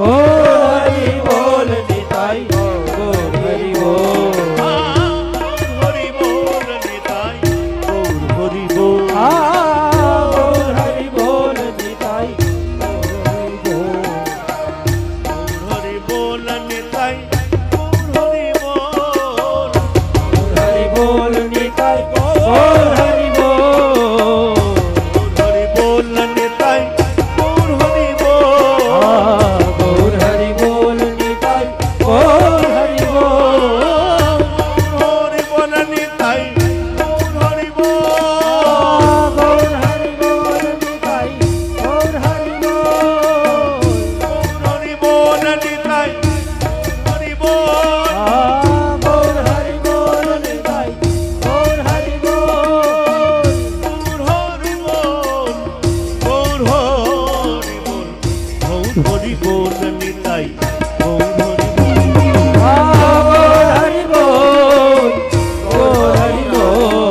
हरि बोल निताई गौर हरि बोल हरि बोल निताई गौर हरि बोल गौर हरि बोल निताई गौर हरि बोल हरि बोल निताई गौर हरि बोल हरि बोल निताई गौर हरि बोल हरि बोल निताई गौर हरि बोल गौर हरि बोल निताई गौर हरि बोल हरि बोल निताई गौर हरि बोल गौर हरि बोल निताई गौर हरि बोल हरि बोल निताई हरि बोल गौर हरि बोल निताई गौर हरि बोल हरि बोल गौर हरि बोल गौर हरि बोल निताई गौर हरि बोल गौर हरि बोल गौर हरि बोल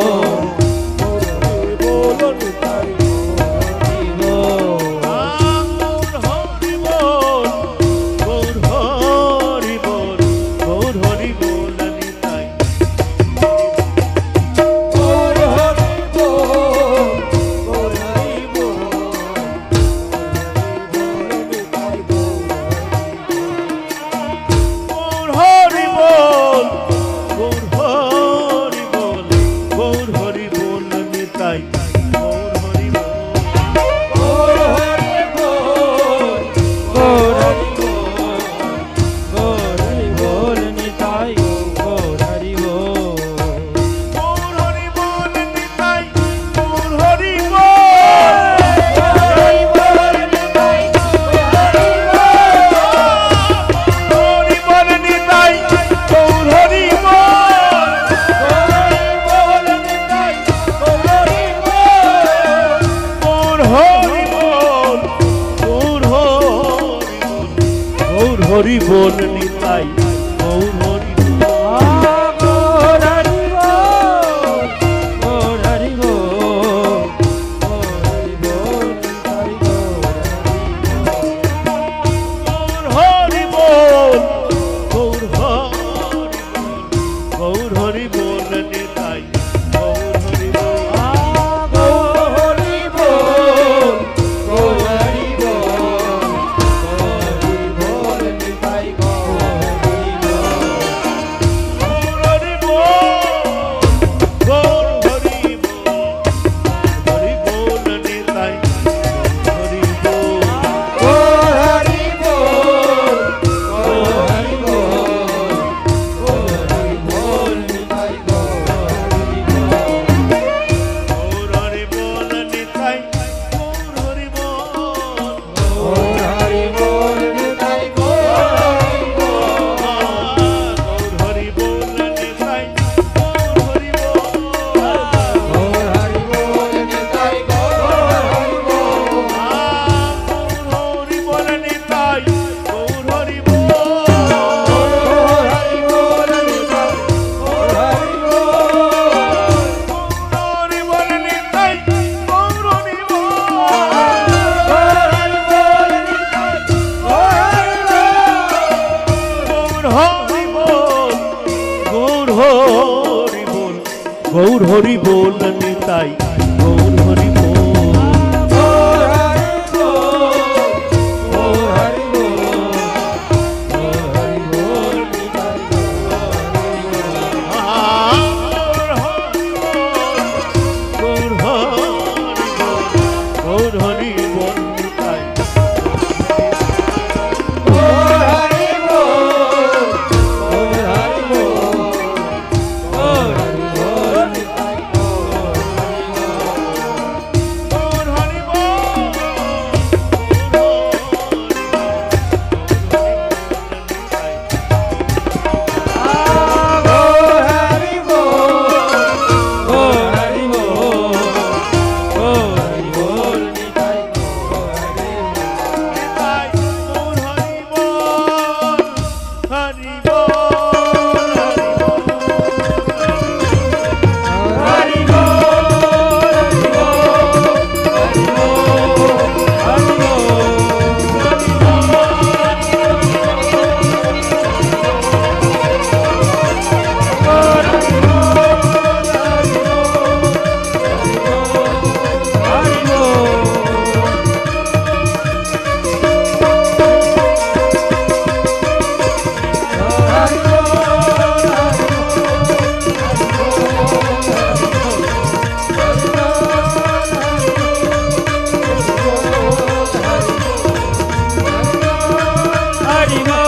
गौर हरि बोल निताई गौर हरि बोल गौर हरि बोल निताई गौर हरि बोल गौर हरि बोल निताई गौर हरि बोल गौर हरि बोल गौर हरि बोल निताई गौर हरि बोल गौर हरि बोल गौर हरि बोल गौर हरि बोल निताई गौर हरि बोल गौर हरि बोल निताई गौर हरि बोल हरि बोल निताई हरि बोल निताई गौर हरि बोल गौर हरि बोल गौर हरि बोल निताई गौर हरि बोल गौर हरि बोल गौर हरि बोल निताई गौर हरि बोल गौर हरि बोल निताई हरि बोल गौर हरि बोल गौर हरि बोल निताई गौर हरि बोल गौर हरि बोल निताई गौर हरि बोल गौर हरि बोल निताई गौर हरि बोल गौर हरि बोल निताई गौर हरि बोल गौर हरि बोल निताई गौर हरि बोल हरि बोल निताई गौर हरि बोल गौर हरि बोल निताई गौर हरि बोल हरि बोल निताई गौर हरि बोल गौर हरि बोल निताई गौर हरि बोल गौर हरि बोल निताई गौर हरि बोल गौर हरि बोल गौर हरि बोल गौर हरि बोल निताई गौर हरि बोल निताई गौर हरि बोल गौर हरि बोल गौर हरि बोल निताई गौर হরি বল